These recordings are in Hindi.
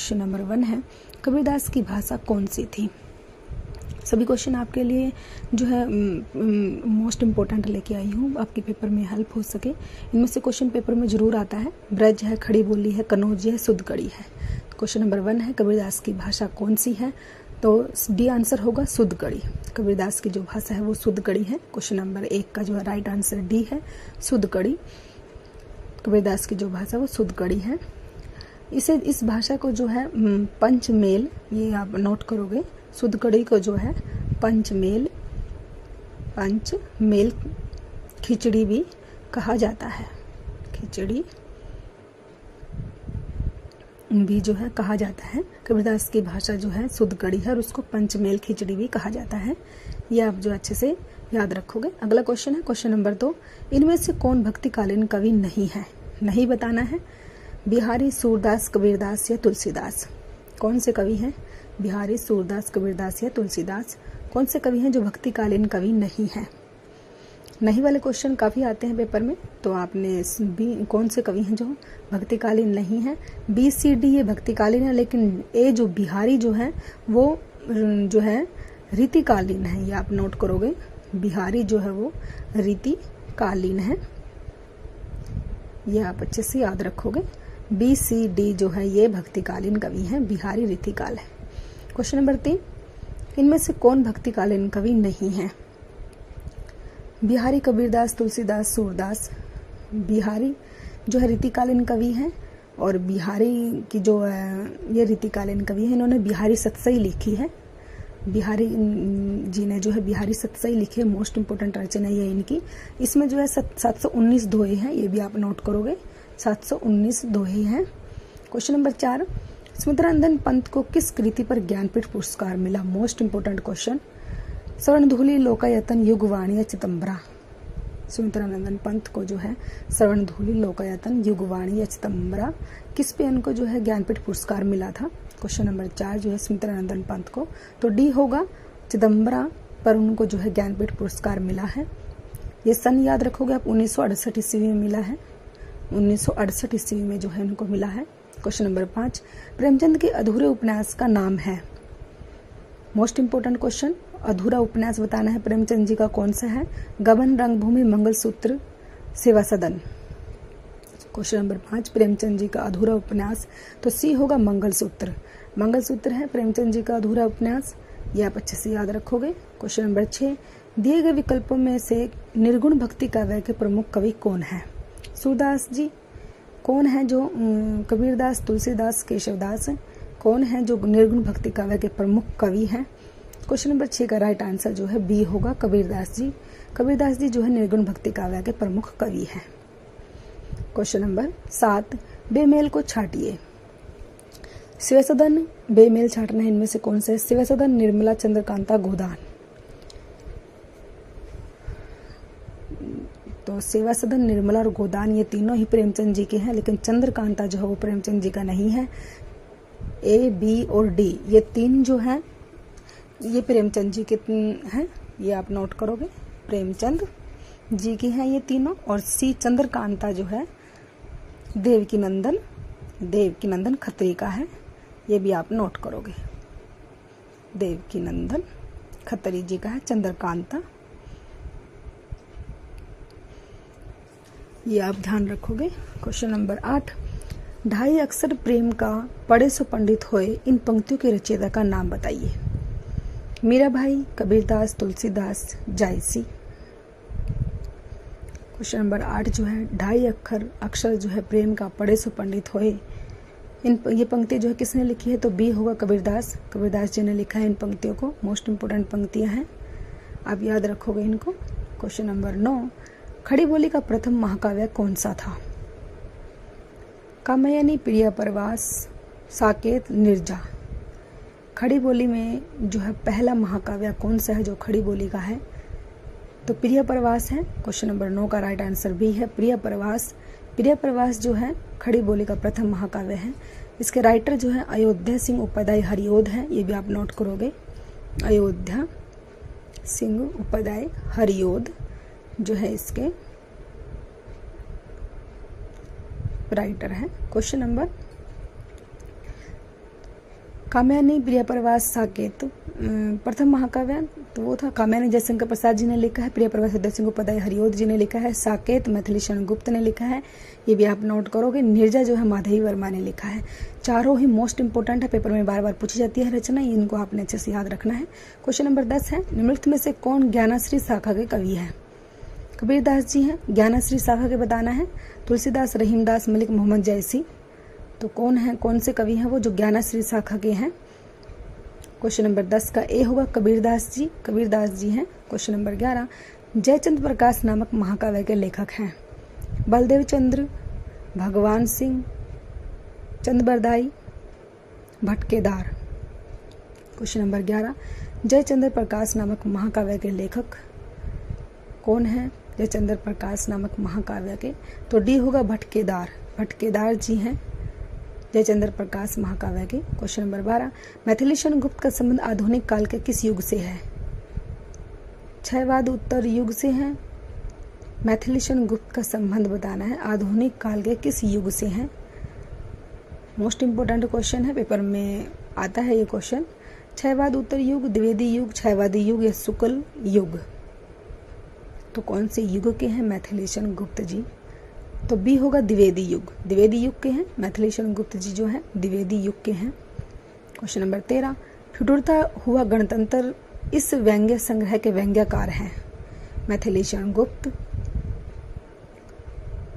क्वेश्चन नंबर 1 है, कबीरदास की भाषा कौन सी थी। सभी क्वेश्चन आपके लिए जो है मोस्ट इम्पोर्टेंट लेके आई हूँ, आपके पेपर में हेल्प हो सके। इनमें से क्वेश्चन पेपर में जरूर आता है, ब्रज है, खड़ी बोली है, कन्नौजी है, शुद्ध कड़ी है। क्वेश्चन नंबर 1 है, कबीरदास की भाषा कौन सी है, तो डी आंसर होगा शुद्ध कड़ी। कबीरदास की जो भाषा है वो शुद्ध कड़ी है। क्वेश्चन नंबर 1 का जो है राइट आंसर डी है, शुद्ध कड़ी। कबीरदास की जो भाषा वो शुद्ध कड़ी है। इस भाषा को जो है पंचमेल, ये आप नोट करोगे, शुद्ध कड़ी को जो है पंचमेल खिचड़ी भी कहा जाता है। खिचड़ी भी जो है कहा जाता है। कबीरदास की भाषा जो है शुद्ध कड़ी है और उसको पंचमेल खिचड़ी भी कहा जाता है। ये आप जो अच्छे से याद रखोगे। अगला क्वेश्चन है क्वेश्चन नंबर 2, इनमें से कौन भक्तिकालीन कवि नहीं है, नहीं बताना है। बिहारी, सूरदास, कबीरदास या तुलसीदास। कौन से कवि हैं, बिहारी, सूरदास, कबीरदास या तुलसीदास, कौन से कवि हैं जो भक्तिकालीन कवि नहीं हैं। नहीं वाले क्वेश्चन काफ़ी आते हैं पेपर में, तो आपने बी कौन से कवि हैं जो भक्तिकालीन नहीं हैं। बी सी डी ये भक्तिकालीन है, लेकिन ए जो बिहारी जो है वो जो है रीतिकालीन है। ये आप नोट करोगे, बिहारी जो है वो रीतिकालीन है। ये आप अच्छे से याद रखोगे। बी सी डी जो है ये भक्तिकालीन कवि हैं, बिहारी रीतिकाल है। क्वेश्चन नंबर 3, इनमें से कौन भक्तिकालीन कवि नहीं है। बिहारी, कबीरदास, तुलसीदास, सूरदास। बिहारी जो है रीतिकालीन कवि हैं और बिहारी की जो ये रीतिकालीन कवि है, इन्होंने बिहारी सतसई लिखी है। बिहारी जी ने जो है बिहारी सतसई लिखी है, मोस्ट इंपोर्टेंट रचना ये इनकी। इसमें जो है 719 दोहे हैं, ये भी आप नोट करोगे, 719 दोहे हैं। क्वेश्चन नंबर 4, सुमित्रानंदन पंत को किस कृति पर ज्ञानपीठ पुरस्कार मिला। Most important question. Swarnadhuli, Lokayatan, Yugvani या चिदंबरा। सुमित्रानंदन पंत को जो है स्वर्णधूलि, लोकायतन, युगवाणी या चिदंबरा, किस पे इनको जो है ज्ञानपीठ पुरस्कार मिला था। क्वेश्चन नंबर 4 जो है सुमित्रानंदन पंत को, तो डी होगा, चिदंबरा पर उनको जो है ज्ञानपीठ पुरस्कार मिला है। ये सन याद रखोगे आप, 1968 ईस्वी में मिला है। 1968 ईस्वी में जो है उनको मिला है। क्वेश्चन नंबर 5, प्रेमचंद के अधूरे उपन्यास का नाम है। मोस्ट इंपोर्टेंट क्वेश्चन, अधूरा उपन्यास बताना है प्रेमचंद जी का, कौन सा है। गबन, रंगभूमि, मंगलसूत्र, सेवा सदन। क्वेश्चन नंबर 5, प्रेमचंद जी का अधूरा उपन्यास, तो सी होगा मंगलसूत्र। मंगलसूत्र है प्रेमचंद जी का अधूरा उपन्यास, ये आप अच्छे से याद रखोगे। क्वेश्चन नंबर 6, दिए गए विकल्पों में से निर्गुण भक्ति काव्य के प्रमुख कवि कौन है। सूरदास जी। कौन है जो कबीरदास, तुलसीदास, केशवदास, कौन है जो निर्गुण भक्ति काव्य के प्रमुख कवि हैं। क्वेश्चन नंबर 6 का राइट आंसर जो है बी होगा, कबीरदास जी। कबीरदास जी जो है निर्गुण भक्ति काव्य के प्रमुख कवि हैं। क्वेश्चन नंबर 7, बेमेल को छाटिए। शिवसदन, बेमेल छाटना है, इनमें से कौन सा है। शिवसदन, निर्मला, चंद्रकांता, गोदान। तो सेवा सदन, निर्मला और गोदान ये तीनों ही प्रेमचंद जी के हैं, लेकिन चंद्रकांता जो है वो प्रेमचंद जी का नहीं है। ए, बी और डी ये 3 जो हैं ये प्रेमचंद जी के हैं, ये आप नोट करोगे, प्रेमचंद जी की हैं ये तीनों। और सी चंद्रकांता जो है देवकी नंदन खत्री का है, ये भी आप नोट करोगे, देवकी नंदन खत्री जी का है चंद्रकांता, ये आप ध्यान रखोगे। क्वेश्चन नंबर 8, ढाई अक्षर प्रेम का पढ़े सो पंडित होए, इन पंक्तियों के रचयिता का नाम बताइए। मीराभाई, कबीरदास, तुलसीदास, जायसी। क्वेश्चन नंबर 8 जो है ढाई अक्षर जो है प्रेम का पढ़े सो पंडित होए, ये पंक्ति जो है किसने लिखी है, तो बी होगा, कबीरदास। कबीरदास जी ने लिखा है इन पंक्तियों को, मोस्ट इंपोर्टेंट पंक्तियां हैं, आप याद रखोगे इनको। क्वेश्चन नंबर 9, खड़ी बोली का प्रथम महाकाव्य कौन सा था। कामयानी, प्रिय प्रवास, साकेत, निर्जा। खड़ी बोली में जो है पहला महाकाव्य कौन सा है जो खड़ी बोली का है, तो प्रिय प्रवास है। क्वेश्चन नंबर 9 का राइट आंसर बी है, प्रिय प्रवास। प्रिय प्रवास जो है खड़ी बोली का प्रथम महाकाव्य है। इसके राइटर जो है अयोध्या सिंह उपाध्याय हरिओद है, ये भी आप नोट करोगे, अयोध्या सिंह उपाध्याय हरिओद जो है इसके राइटर है। क्वेश्चन नंबर कामयानी प्रियप्रवास साकेत प्रथम महाकाव्य तो वो था। कामयानी जयशंकर प्रसाद जी ने लिखा है, प्रियप्रवास सिंह उपाध्याय हरिओद जी ने लिखा है, साकेत मैथिली शरण गुप्त ने लिखा है, ये भी आप नोट करोगे। नीरजा जो है माधवी वर्मा ने लिखा है। चारों ही मोस्ट इंपोर्टेंट है, पेपर में बार बार पूछी जाती है रचना, इनको आपने अच्छे से याद रखना है। क्वेश्चन नंबर 10 है, निम्नलिखित में से कौन ज्ञानाश्री शाखा के कवि है? कबीरदास जी हैं। ज्ञानाश्री शाखा के बताना है, तुलसीदास, रहीमदास, मलिक मोहम्मद जैसी। तो कौन है, कौन से कवि हैं वो जो ज्ञानाश्री शाखा के हैं? क्वेश्चन नंबर 10 का ए होगा कबीरदास जी, कबीरदास जी हैं। क्वेश्चन नंबर 11, जयचंद्र प्रकाश नामक महाकाव्य के लेखक हैं? बलदेव चंद्र, भगवान सिंह, चंद्रबरदाई, भटकेदार। क्वेश्चन नंबर 11, जयचंद्र प्रकाश नामक महाकाव्य के लेखक कौन है? जयचंद्र प्रकाश नामक महाकाव्य के, तो डी होगा भटकेदार, भटकेदार जी हैं जयचंद्र प्रकाश महाकाव्य के। क्वेश्चन नंबर 12, मैथिली शरण गुप्त का संबंध आधुनिक काल के किस युग से है? क्षयवाद उत्तर युग से है। मैथिली शरण गुप्त का संबंध बताना है, आधुनिक काल के किस युग से है? मोस्ट इंपोर्टेंट क्वेश्चन है, पेपर में आता है ये क्वेश्चन। क्षयवाद उत्तर युग, द्विवेदी युग, क्षयवादी युग या शुक्ल युग? तो कौन से युग के हैं मैथिली शरण गुप्त जी? तो बी होगा द्विवेदी युग, द्विवेदी युग के हैं मैथिली शरण गुप्त जी जो हैं, द्विवेदी युग के हैं। क्वेश्चन नंबर 13, ठिठुरता हुआ गणतंत्र इस व्यंग्य संग्रह के व्यंग्यकार हैं? मैथिली शरण गुप्त।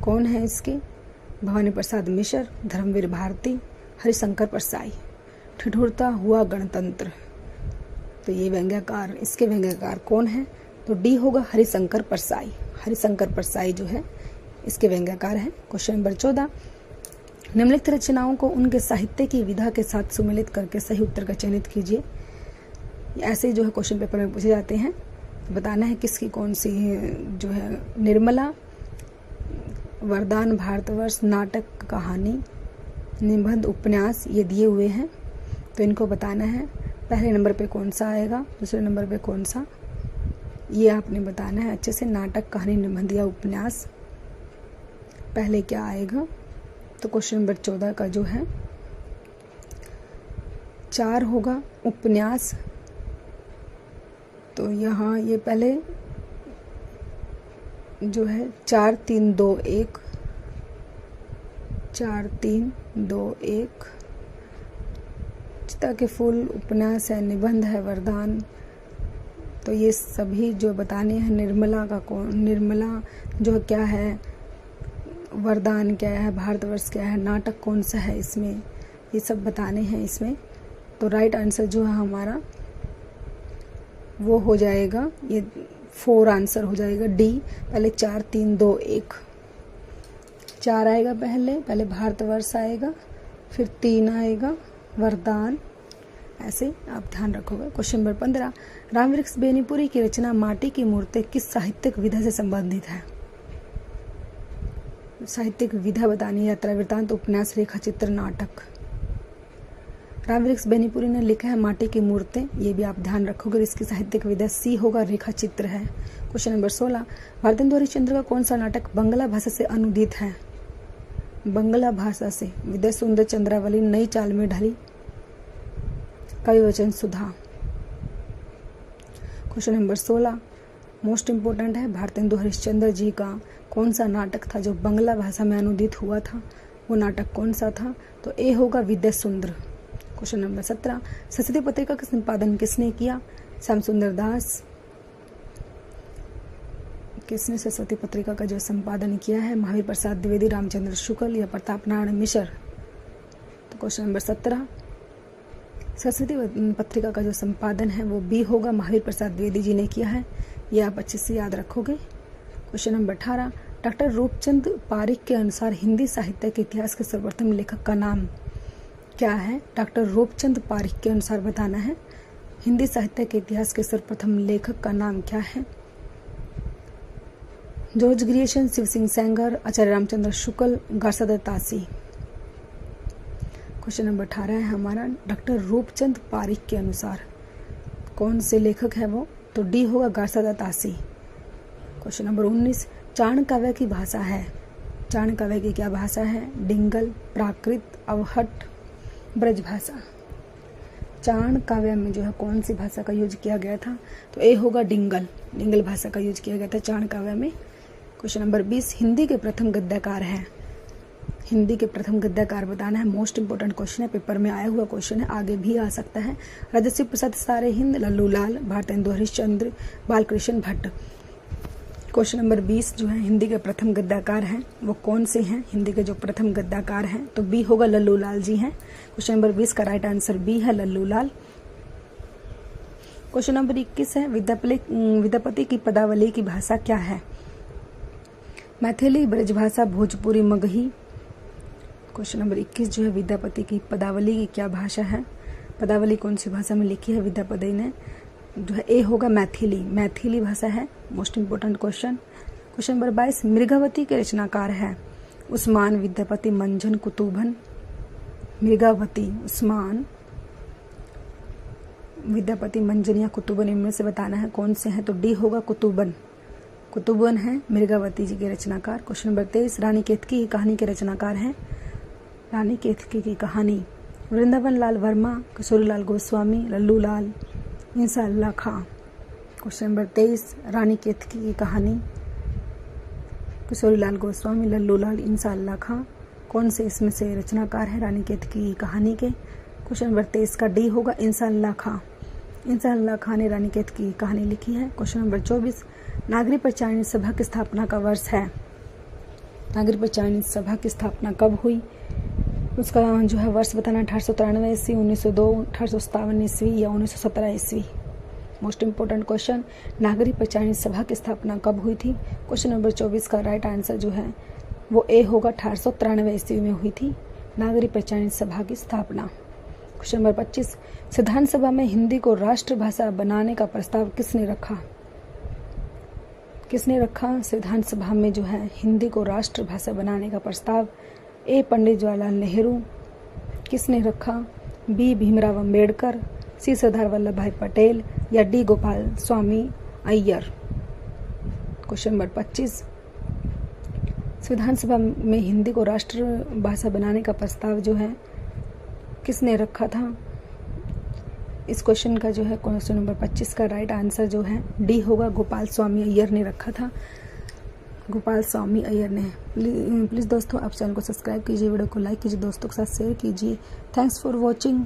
कौन है इसके? भवानी प्रसाद मिश्र, धर्मवीर भारती, हरिशंकर परसाई। ठिठुरता हुआ गणतंत्र, तो ये व्यंग्यकार, इसके व्यंग्यकार कौन है? तो डी होगा हरिशंकर परसाई, हरिशंकर परसाई जो है इसके व्यंग्यकार हैं। क्वेश्चन नंबर 14, निम्नलिखित रचनाओं को उनके साहित्य की विधा के साथ सुमेलित करके सही उत्तर का चयनित कीजिए। ऐसे जो है क्वेश्चन पेपर में पूछे जाते हैं, बताना है किसकी कौन सी जो है। निर्मला, वरदान, भारतवर्ष, नाटक, कहानी, निबंध, उपन्यास, ये दिए हुए हैं, तो इनको बताना है पहले नंबर पे कौन सा आएगा, दूसरे नंबर पे कौन सा, ये आपने बताना है अच्छे से। नाटक, कहानी, निबंध या उपन्यास पहले क्या आएगा? तो क्वेश्चन नंबर 14 का जो है 4 होगा उपन्यास। तो यहाँ ये पहले जो है 4 3 2 1, 4 3 2 1, चिता के फूल उपन्यास है, निबंध है, वरदान। तो ये सभी जो बताने हैं, निर्मला का कौन, निर्मला जो क्या है, वरदान क्या है, भारतवर्ष क्या है, नाटक कौन सा है, इसमें ये सब बताने हैं इसमें। तो राइट आंसर जो है हमारा वो हो जाएगा, ये 4 आंसर हो जाएगा डी। पहले 4 3 2 1, 4 आएगा पहले भारतवर्ष आएगा, फिर 3 आएगा वरदान, ऐसे आप ध्यान रखोगे। क्वेश्चन नंबर 15, रामवृक्ष बेनीपुरी की रचना माटी की मूर्ति किस साहित्यिक विधा से संबंधित है? साहित्यिक विधा बतानी, यात्रा वृत्तांत, उपन्यास, रेखा चित्र, नाटक। रामवृक्ष बेनीपुरी ने लिखा है माटी की मूर्तें, ये भी आप ध्यान रखोगे। इसकी साहित्यिक विधा सी होगा, रेखा चित्र है। क्वेश्चन नंबर 16, भारतेंदु हरिश्चंद्र का कौन सा नाटक बंगला भाषा से अनुदित है? बंगला भाषा से। विदय सुंदर चंद्रावली, नई चाल में ढली, कविवचन सुधा। क्वेश्चन नंबर 16 मोस्ट इंपोर्टेंट है, भारतेंदु हरिश्चंद्र जी का कौन सा नाटक था जो बंगला भाषा में अनुदित हुआ था? वो नाटक कौन सा था? तो ए होगा विदय सुंदर। क्वेश्चन नंबर 17, सरस्वती पत्रिका का संपादन किसने किया? श्याम सुंदर दास। किसने सरस्वती पत्रिका का जो संपादन किया है? महावीर प्रसाद द्विवेदी, रामचंद्र शुक्ल या प्रताप नारायण मिश्र। तो क्वेश्चन नंबर 17, सरस्वती पत्रिका का जो संपादन है वो बी होगा, महावीर प्रसाद द्विवेदी जी ने किया है, ये आप अच्छे से याद रखोगे। Question number 18, doctor Roopchand Pareek के अनुसार हिंदी साहित्य के इतिहास के सर्वप्रथम लेखक का नाम क्या है? डॉक्टर रूपचंद पारिक के अनुसार बताना है हिंदी साहित्य के इतिहास के सर्वप्रथम लेखक का नाम क्या है? जॉर्ज ग्रियर्सन, शिव सिंह सेंगर, आचार्य रामचंद्र शुक्ल, गार्सादत्त तासी। क्वेश्चन नंबर 18 है हमारा, डॉक्टर रूपचंद पारिक के अनुसार कौन से लेखक है वो? तो डी होगा, गार्सादत्त तासी। क्वेश्चन नंबर 19, चाणकाव्य की भाषा है? चाणकाव्य की क्या भाषा है? डिंगल, प्राकृत, अवहट, ब्रजभाषा। चाण काव्य में जो है कौन सी भाषा का यूज किया गया था? तो ए होगा डिंगल भाषा का यूज किया गया था चाण काव्य में। क्वेश्चन नंबर 20, हिंदी के प्रथम गद्यकार हैं। हिंदी के प्रथम गद्यकार बताना है, मोस्ट इंपोर्टेंट क्वेश्चन है, पेपर में आया हुआ क्वेश्चन है, आगे भी आ सकता है। राजर्षि प्रसाद सारे हिंद, लल्लू लाल, भारतेंदु हरिश्चंद्र, बालकृष्ण भट्ट। क्वेश्चन नंबर 20 जो है हिंदी के प्रथम गद्यकार हैं वो कौन से हैं? हिंदी के जो प्रथम गद्यकार हैं तो बी होगा लल्लू लाल जी हैं। क्वेश्चन नंबर 20 का राइट आंसर बी है लल्लू लाल। क्वेश्चन नंबर 21 है विद्यापति की पदावली की भाषा क्या है? मैथिली, ब्रजभाषा, भोजपुरी, मगही। क्वेश्चन नंबर 21 जो है विद्यापति की पदावली की क्या भाषा है? पदावली कौन सी भाषा में लिखी है विद्यापति ने? जो है ए होगा मैथिली भाषा है, most important question. Question number 22, Mrigavati के रचनाकार है? उस्मान, विद्यापति, मंजन, कुतुबन। मृगावती, उस्मान, विद्यापति, मंजन या कुतुबन, इनमें से बताना है कौन से हैं। तो डी होगा कुतुबन है मृगावती जी के रचनाकार। क्वेश्चन नंबर 23, रानी केतकी की कहानी के रचनाकार हैं? रानी केतकी की कहानी वृंदावन लाल वर्मा, किशोरीलाल गोस्वामी, लल्लू लाल, इंसाअल्लाह खां। क्वेश्चन नंबर 23, रानी केतकी की कहानी किशोरीलाल गोस्वामी, लल्लू लाल, इंसाअल्लाह खां, कौन से इसमें से रचनाकार है रानी केतकी की कहानी के? क्वेश्चन नंबर 23 का डी होगा इंसाअल्लाह खां। इंसाअल्लाह खां ने रानी केतकी की कहानी लिखी है। क्वेश्चन नंबर 24, नागरी पंचायत सभा की स्थापना का वर्ष है? नागरी पंचायत सभा की स्थापना कब हुई? उसका जो है वर्ष बताना 1893 ईस्वी, 1902, 1857 ईस्वी या 1917 ईस्वी। मोस्ट इंपोर्टेंट क्वेश्चन, नागरी पंचायत सभा की स्थापना कब हुई थी? क्वेश्चन नंबर 24 का राइट आंसर जो है वो ए होगा 1893 ईस्वी में हुई थी नागरी पंचायत सभा की स्थापना। क्वेश्चन नंबर 25, संविधान सभा में हिंदी को राष्ट्रभाषा बनाने का प्रस्ताव किसने रखा? संविधान सभा में जो है हिंदी को राष्ट्रभाषा बनाने का प्रस्ताव ए पंडित जवाहरलाल नेहरू। किसने रखा? बी भीमराव अंबेडकर, सी सरदार वल्लभ भाई पटेल या D Gopal Swami Iyer. Question number 25, संविधान सभा में हिंदी को राष्ट्रभाषा बनाने का प्रस्ताव जो है किसने रखा था? इस क्वेश्चन का जो है क्वेश्चन नंबर 25 का राइट आंसर जो है डी होगा गोपाल स्वामी अय्यर ने रखा था। गोपाल स्वामी अय्यर ने। प्लीज़ दोस्तों आप चैनल को सब्सक्राइब कीजिए, वीडियो को लाइक कीजिए, दोस्तों के साथ शेयर कीजिए। Thanks for watching.